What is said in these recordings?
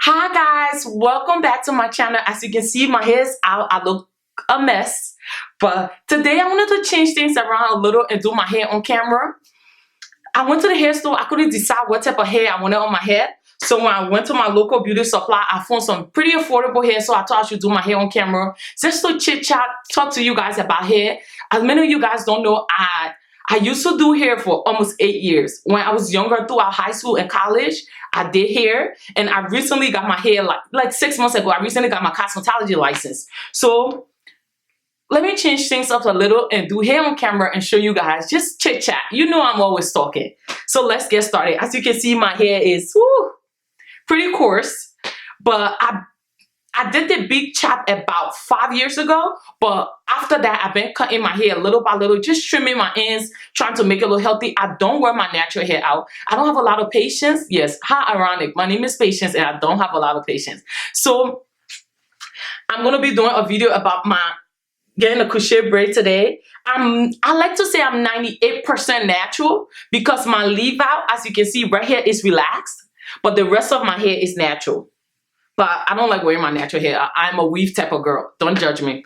Hi guys, welcome back to my channel. As you can see, my hair is out. I look a mess, but today I wanted to change things around a little and do my hair on camera. I went to the hair store. I couldn't decide what type of hair I wanted on my head, so when I went to my local beauty supply, I found some pretty affordable hair, so I thought I should do my hair on camera just to chit chat, talk to you guys about hair. As many of you guys don't know, I used to do hair for almost 8 years. When I was younger, throughout high school and college, I did hair, and I recently got my hair like 6 months ago. I recently got my cosmetology license. So let me change things up a little and do hair on camera and show you guys, just chit chat. You know I'm always talking. So let's get started. As you can see, my hair is pretty coarse, but I did the big chop about 5 years ago, but after that, I've been cutting my hair little by little, just trimming my ends, trying to make it look healthy. I don't wear my natural hair out. I don't have a lot of patience. Yes, how ironic. My name is Patience, and I don't have a lot of patience. So I'm going to be doing a video about getting a crochet braid today. I like to say I'm 98% natural because my leave out, as you can see right here, is relaxed, but the rest of my hair is natural. But I don't like wearing my natural hair. I'm a weave type of girl. Don't judge me.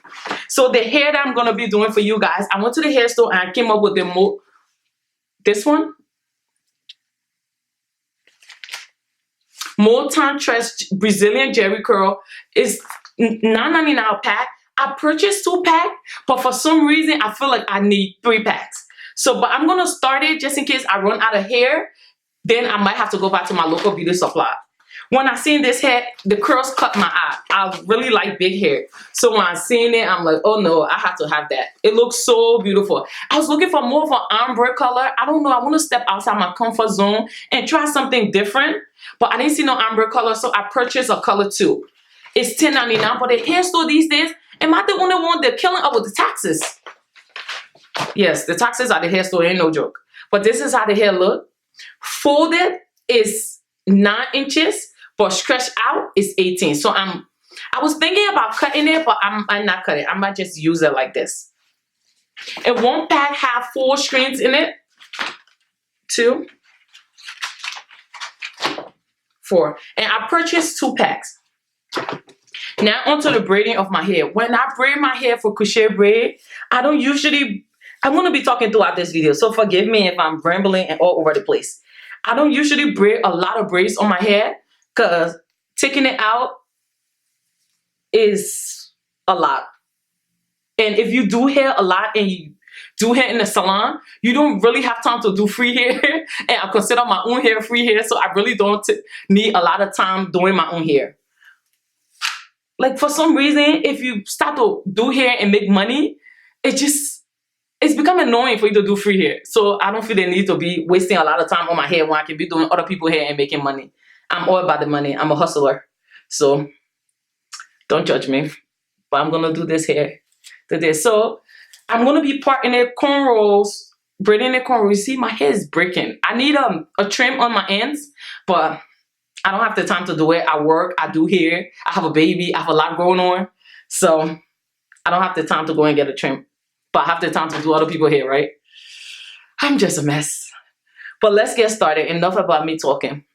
So the hair that I'm going to be doing for you guys, I went to the hair store and I came up with this one. Motown Tress Brazilian Jerry Curl is $9.99 a pack. I purchased 2 packs, but for some reason, I feel like I need 3 packs. So, but I'm going to start it just in case I run out of hair. Then I might have to go back to my local beauty supply. When I seen this hair, the curls cut my eye. I really like big hair. So when I seen it, I'm like, oh no, I have to have that. It looks so beautiful. I was looking for more of an ombre color. I don't know. I want to step outside my comfort zone and try something different. But I didn't see no ombre color, so I purchased a color too. It's $10.99, but the hair store these days, am I the only one they're killing up with the taxes? Yes, the taxes at the hair store ain't no joke. But this is how the hair look. Folded is 9 inches. But stretch out is 18. So I was thinking about cutting it, but I might not cut it. I might just use it like this. And one pack have 4 strands in it. 2, 4. And I purchased 2 packs. Now onto the braiding of my hair. When I braid my hair for crochet braid, I'm going to be talking throughout this video, so forgive me if I'm rambling and all over the place. I don't usually braid a lot of braids on my hair, because taking it out is a lot. And if you do hair a lot and you do hair in the salon, you don't really have time to do free hair. And I consider my own hair free hair, so I really don't need a lot of time doing my own hair. Like for some reason, if you start to do hair and make money, it's becoming annoying for you to do free hair. So I don't feel the need to be wasting a lot of time on my hair when I can be doing other people's hair and making money. I'm all about the money. I'm a hustler. So don't judge me. But I'm going to do this hair today. So I'm going to be parting it cornrows, braiding it cornrows. You see, my hair is breaking. I need a trim on my ends, but I don't have the time to do it. I work. I do hair. I have a baby. I have a lot going on. So I don't have the time to go and get a trim. But I have the time to do other people's hair, right? I'm just a mess. But let's get started. Enough about me talking.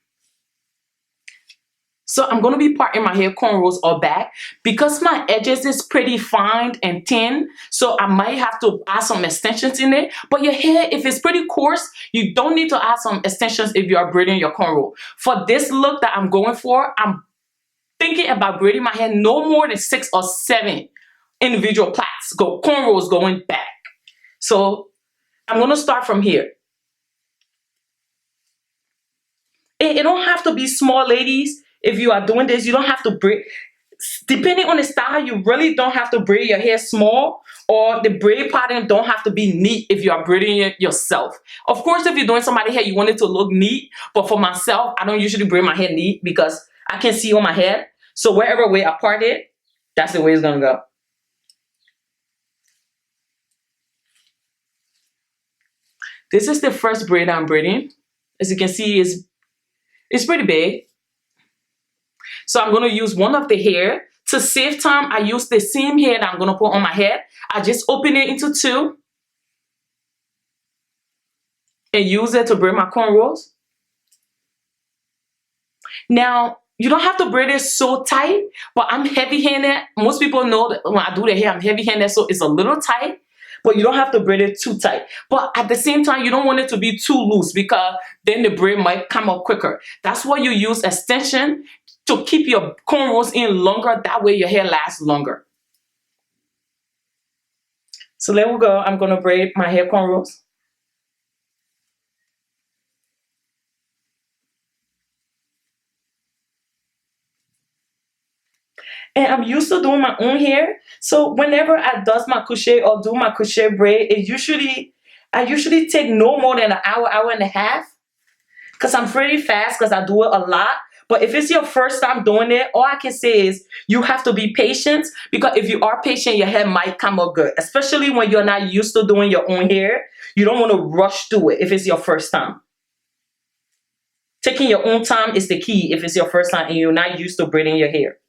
So I'm going to be parting my hair cornrows or back because my edges is pretty fine and thin. So I might have to add some extensions in it. But your hair, if it's pretty coarse, you don't need to add some extensions if you are braiding your cornrow. For this look that I'm going for, I'm thinking about braiding my hair no more than 6 or 7 individual plaits, cornrows going back. So I'm going to start from here. It don't have to be small, ladies. If you are doing this, you don't have to braid. Depending on the style, you really don't have to braid your hair small, or the braid pattern don't have to be neat if you are braiding it yourself. Of course, if you're doing somebody's hair, you want it to look neat. But for myself, I don't usually braid my hair neat because I can see on my head. So wherever way I part it, that's the way it's going to go. This is the first braid I'm braiding. As you can see, it's pretty big. So I'm going to use one of the hair. To save time, I use the same hair that I'm going to put on my head. I just open it into 2 and use it to braid my cornrows. Now, you don't have to braid it so tight, but I'm heavy-handed. Most people know that when I do the hair, I'm heavy-handed, so it's a little tight, but you don't have to braid it too tight. But at the same time, you don't want it to be too loose because then the braid might come up quicker. That's why you use extension to keep your cornrows in longer. That way your hair lasts longer. So there we go. I'm gonna braid my hair cornrows. And I'm used to doing my own hair. So whenever I does my crochet or do my crochet braid, I usually take no more than an hour, hour and a half. Because I'm pretty fast because I do it a lot. But if it's your first time doing it, all I can say is you have to be patient, because if you are patient, your hair might come out good. Especially when you're not used to doing your own hair. You don't want to rush through it if it's your first time. Taking your own time is the key if it's your first time and you're not used to braiding your hair.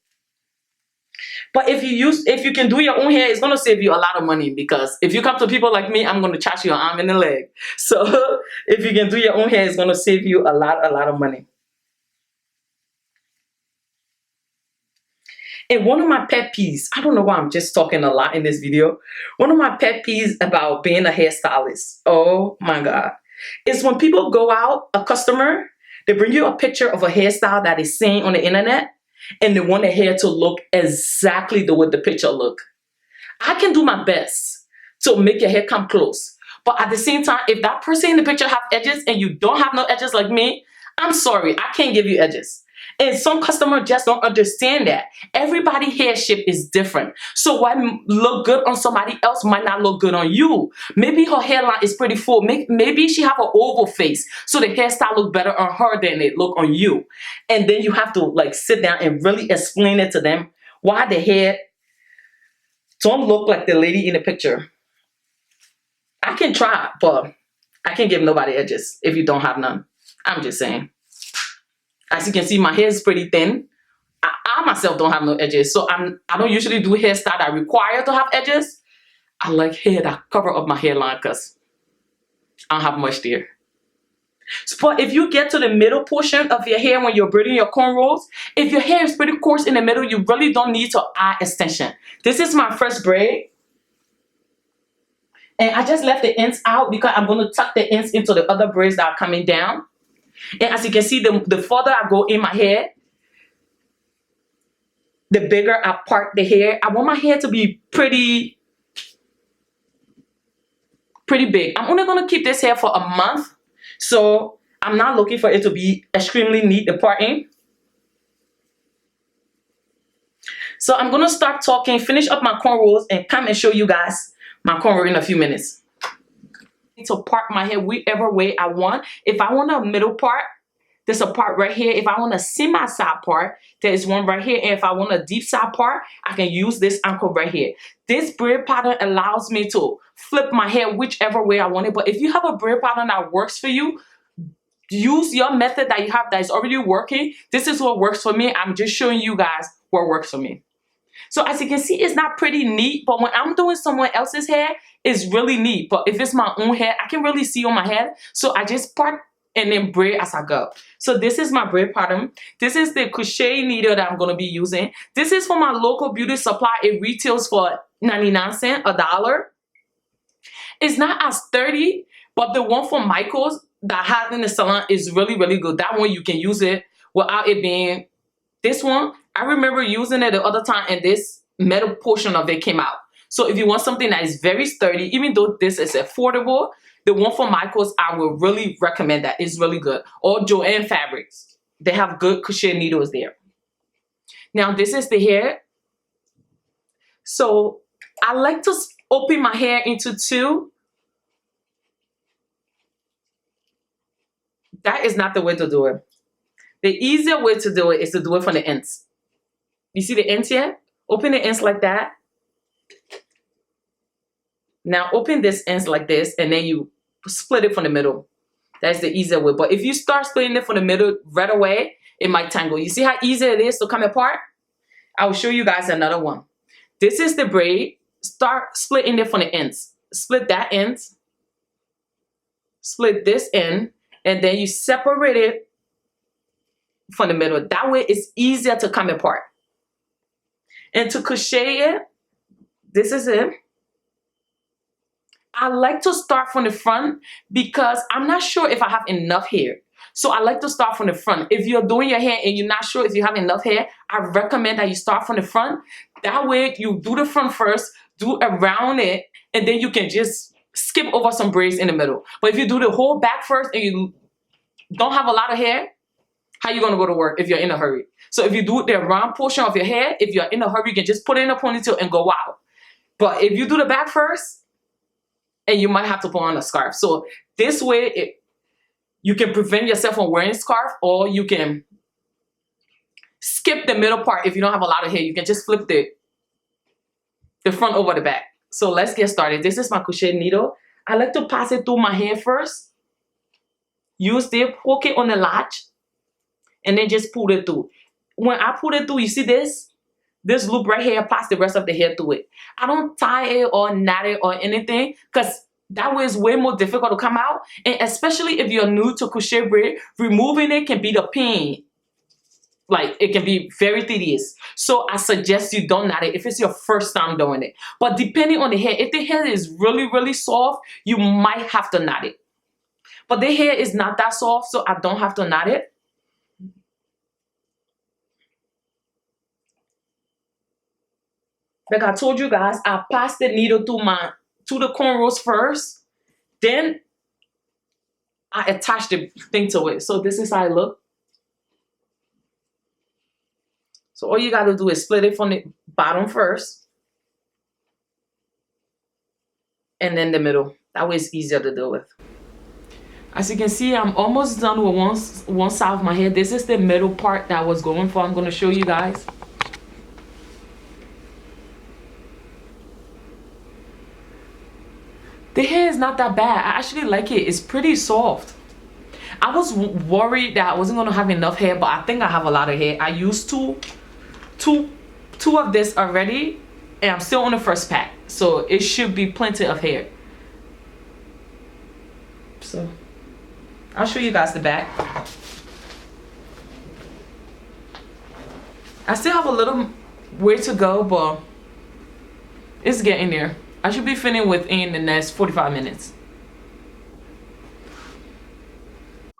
But if you can do your own hair, it's gonna save you a lot of money, because if you come to people like me, I'm gonna charge you an arm and a leg. So if you can do your own hair, it's gonna save you a lot of money. And one of my pet peeves, I don't know why I'm just talking a lot in this video. One of my pet peeves about being a hairstylist, oh my God, is when people go out, a customer, they bring you a picture of a hairstyle that is seen on the internet, and they want the hair to look exactly the way the picture look. I can do my best to make your hair come close. But at the same time, if that person in the picture have edges and you don't have no edges like me, I'm sorry, I can't give you edges. And some customers just don't understand that. Everybody's hair shape is different. So what look good on somebody else might not look good on you. Maybe her hairline is pretty full. Maybe she have an oval face, so the hairstyle look better on her than it look on you. And then you have to like sit down and really explain it to them why the hair don't look like the lady in the picture. I can try, but I can't give nobody edges if you don't have none. I'm just saying. As you can see, my hair is pretty thin. I myself don't have no edges, so I don't usually do hairstyle that require to have edges. I like hair that cover up my hairline because I don't have much there. But if you get to the middle portion of your hair when you're braiding your cornrows, if your hair is pretty coarse in the middle, you really don't need to add extension. This is my first braid. And I just left the ends out because I'm going to tuck the ends into the other braids that are coming down. And as you can see, the further I go in my hair, the bigger I part the hair. I want my hair to be pretty big. I'm only going to keep this hair for a month. So I'm not looking for it to be extremely neat, the parting. So I'm going to start talking, finish up my cornrows, and come and show you guys my cornrow in a few minutes. To part my hair whichever way I want. If I want a middle part, there's a part right here. If I want a semi-side part, there's one right here. And if I want a deep side part, I can use this ankle right here. This braid pattern allows me to flip my hair whichever way I want it. But if you have a braid pattern that works for you, use your method that you have that is already working. This is what works for me. I'm just showing you guys what works for me. So as you can see, it's not pretty neat, but when I'm doing someone else's hair, it's really neat. But if it's my own hair, I can really see on my head. So I just part and then braid as I go. So this is my braid pattern. This is the crochet needle that I'm going to be using. This is from my local beauty supply. It retails for 99 cents, $1. It's not as sturdy, but the one from Michael's that I have in the salon is really, really good. That one you can use it without it being this one. I remember using it the other time and this metal portion of it came out. So if you want something that is very sturdy, even though this is affordable, the one from Michael's, I will really recommend that. It's really good. Or Joanne Fabrics. They have good crochet needles there. Now this is the hair. So I like to open my hair into two. That is not the way to do it. The easier way to do it is to do it from the ends. You see the ends here? Open the ends like that. Now open this ends like this, and then you split it from the middle. That's the easier way. But if you start splitting it from the middle right away, it might tangle. You see how easy it is to come apart? I will show you guys another one. This is the braid. Start splitting it from the ends. Split that end. Split this end. And then you separate it from the middle. That way it's easier to come apart. And to crochet it, this is it. I like to start from the front because I'm not sure if I have enough hair. So I like to start from the front. If you're doing your hair and you're not sure if you have enough hair, I recommend that you start from the front. That way you do the front first, do around it, and then you can just skip over some braids in the middle. But if you do the whole back first and you don't have a lot of hair, how you gonna go to work if you're in a hurry? So if you do the round portion of your hair, if you're in a hurry, you can just put it in a ponytail and go wow. But if you do the back first, and you might have to put on a scarf. So this way, you can prevent yourself from wearing a scarf, or you can skip the middle part. If you don't have a lot of hair, you can just flip the front over the back. So let's get started. This is my crochet needle. I like to pass it through my hair first. Use the hook it on the latch, and then just pull it through. When I pull it through, you see this? This loop right here, pass the rest of the hair through it. I don't tie it or knot it or anything because that way it's way more difficult to come out. And especially if you're new to crochet braid, removing it can be the pain. Like, it can be very tedious. So I suggest you don't knot it if it's your first time doing it. But depending on the hair, if the hair is really, really soft, you might have to knot it. But the hair is not that soft, so I don't have to knot it. Like I told you guys, I pass the needle to the cornrows first. Then I attach the thing to it. So this is how it looks. So all you gotta do is split it from the bottom first. And then the middle. That way it's easier to deal with. As you can see, I'm almost done with one side of my hair. This is the middle part that I was going for. I'm gonna show you guys. The hair is not that bad. I actually like it. It's pretty soft. I was worried that I wasn't gonna have enough hair, but I think I have a lot of hair. I used two of this already, and I'm still on the first pack. So it should be plenty of hair. So I'll show you guys the back. I still have a little way to go, but it's getting there. I should be finished within the next 45 minutes.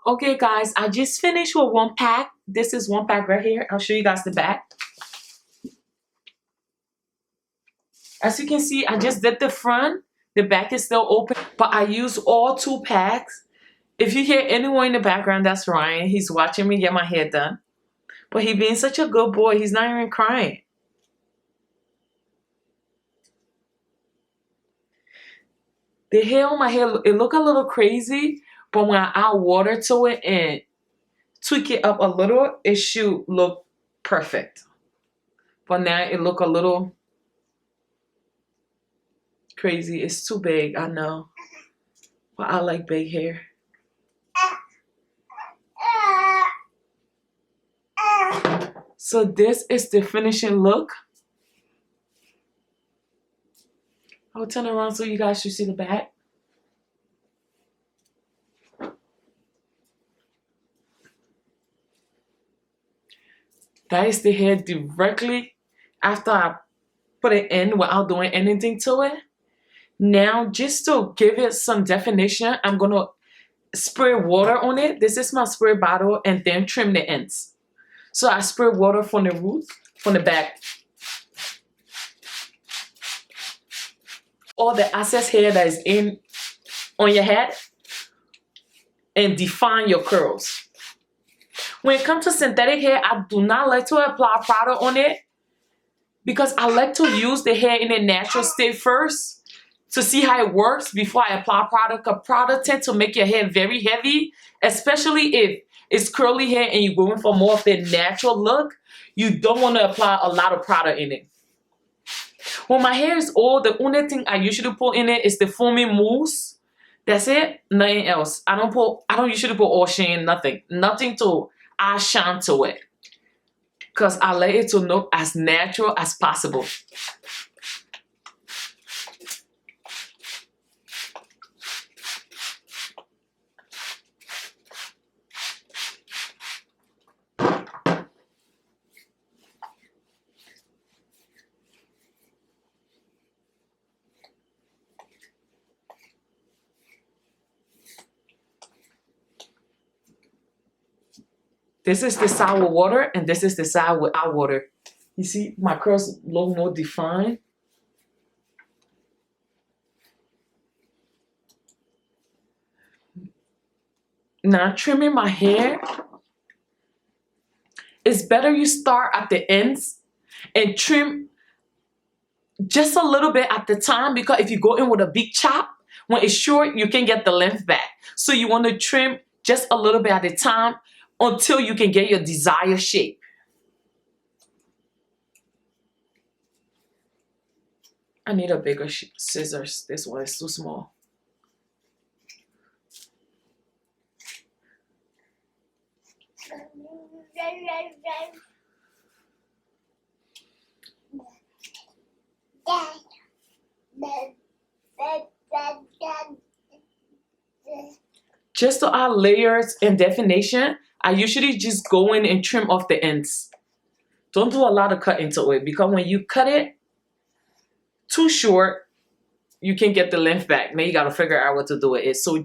Okay guys, I just finished with one pack. This is one pack right here. I'll show you guys the back. As you can see, I just did the front. The back is still open, but I used all two packs. If you hear anyone in the background, that's Ryan. He's watching me get my hair done. But he being such a good boy, he's not even crying. The hair on my hair, it look a little crazy, but when I add water to it and tweak it up a little, it should look perfect. But now it look a little crazy. It's too big, I know. But I like big hair. So this is the finishing look. I'll turn around so you guys should see the back. That is the hair directly after I put it in without doing anything to it. Now, just to give it some definition, I'm going to spray water on it. This is my spray bottle, and then trim the ends. So I spray water from the root, from the back. All the excess hair that is on your head, and define your curls. When it comes to synthetic hair, I do not like to apply product on it because I like to use the hair in a natural state first to see how it works before I apply product. Because product tends to make your hair very heavy, especially if it's curly hair and you're going for more of the natural look. You don't want to apply a lot of product in it. When my hair is old, the only thing I usually put in it is the foaming mousse. That's it, nothing else. I don't usually put oil sheen, nothing to add shine to it, because I like it to look as natural as possible. This is the side with water, and this is the side without water. You see, my curls look more defined. Now trimming my hair, it's better you start at the ends and trim just a little bit at the time, because if you go in with a big chop, when it's short, you can get the length back. So you want to trim just a little bit at a time until you can get your desired shape. I need a bigger scissors. This one is too small. Just to add layers and definition, I usually just go in and trim off the ends. Don't do a lot of cut into it, because when you cut it too short, you can get the length back. Now you got to figure out what to do with it. So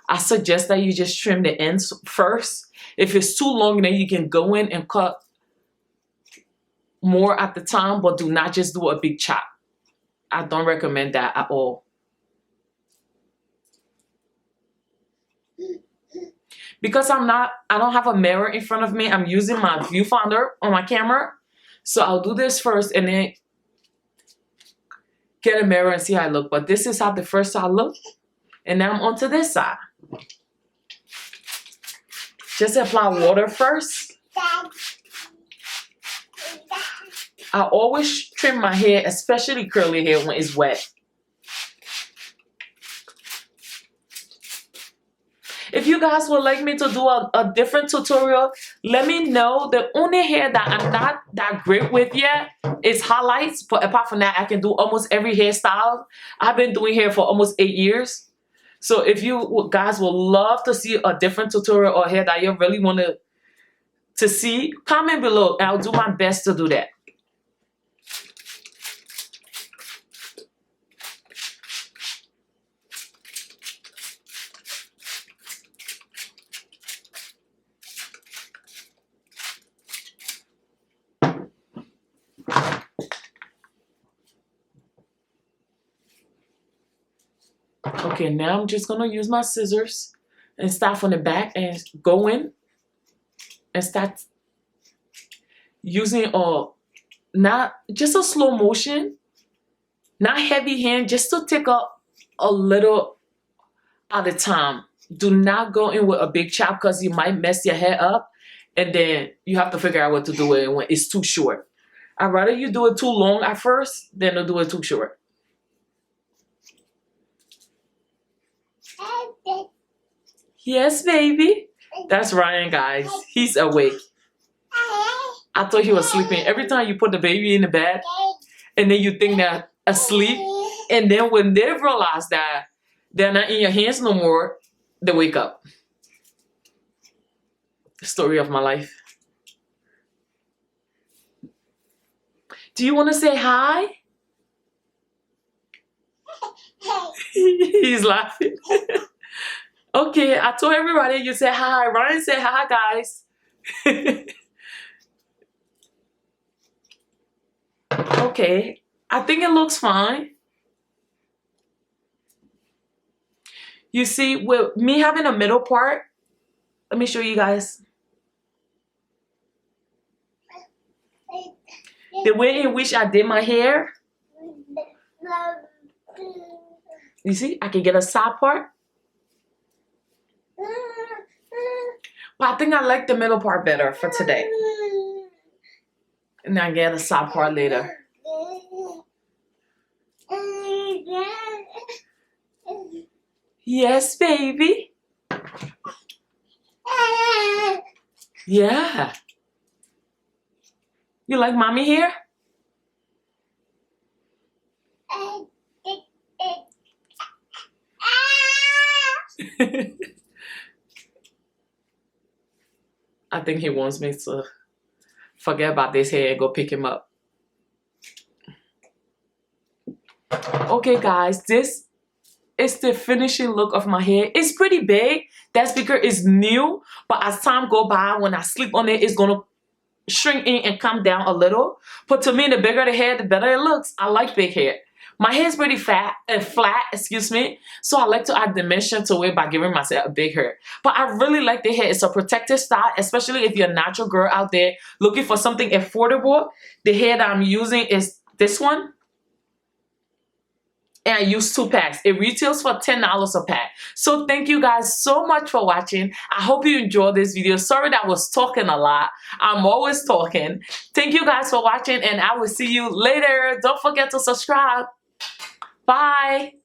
I suggest that you just trim the ends first. If it's too long, then you can go in and cut more at the time, but do not just do a big chop. I don't recommend that at all. Because I don't have a mirror in front of me, I'm using my viewfinder on my camera. So I'll do this first and then get a mirror and see how I look. But this is how the first side looks. And now I'm onto this side. Just apply water first. I always trim my hair, especially curly hair, when it's wet. If you guys would like me to do a different tutorial, let me know. The only hair that I'm not that great with yet is highlights. But apart from that, I can do almost every hairstyle. I've been doing hair for almost 8 years. So if you guys would love to see a different tutorial or hair that you really want to see, comment below and I'll do my best to do that. Okay, now I'm just gonna use my scissors and start from the back and go in and start using not just a slow motion, not heavy hand, just to take up a little at a time. Do not go in with a big chop because you might mess your hair up and then you have to figure out what to do with it when it's too short. I'd rather you do it too long at first than to do it too short. Yes, baby. That's Ryan, guys. He's awake. I thought he was sleeping. Every time you put the baby in the bed and then you think they're asleep, and then when they realize that they're not in your hands no more, they wake up. Story of my life. Do you want to say hi? He's laughing. Okay, I told everybody you said hi. Ryan said hi, guys. Okay, I think it looks fine. You see, with me having a middle part, let me show you guys. The way in which I did my hair. You see, I can get a side part. But I think I like the middle part better for today. And I get a side part later. Yes, baby. Yeah. You like mommy here? I think he wants me to forget about this hair and go pick him up. Okay, guys, this it's the finishing look of my hair. It's pretty big. That's because it's new, but as time go by, when I sleep on it, it's gonna shrink in and come down a little. But to me, the bigger the hair, the better it looks. I like big hair. My hair is pretty fat and flat, excuse me. So I like to add dimension to it by giving myself a big hair. But I really like the hair. It's a protective style, especially if you're a natural girl out there looking for something affordable. The hair that I'm using is this one. And I use 2 packs. It retails for $10 a pack. So thank you guys so much for watching. I hope you enjoyed this video. Sorry that I was talking a lot. I'm always talking. Thank you guys for watching, and I will see you later. Don't forget to subscribe. Bye.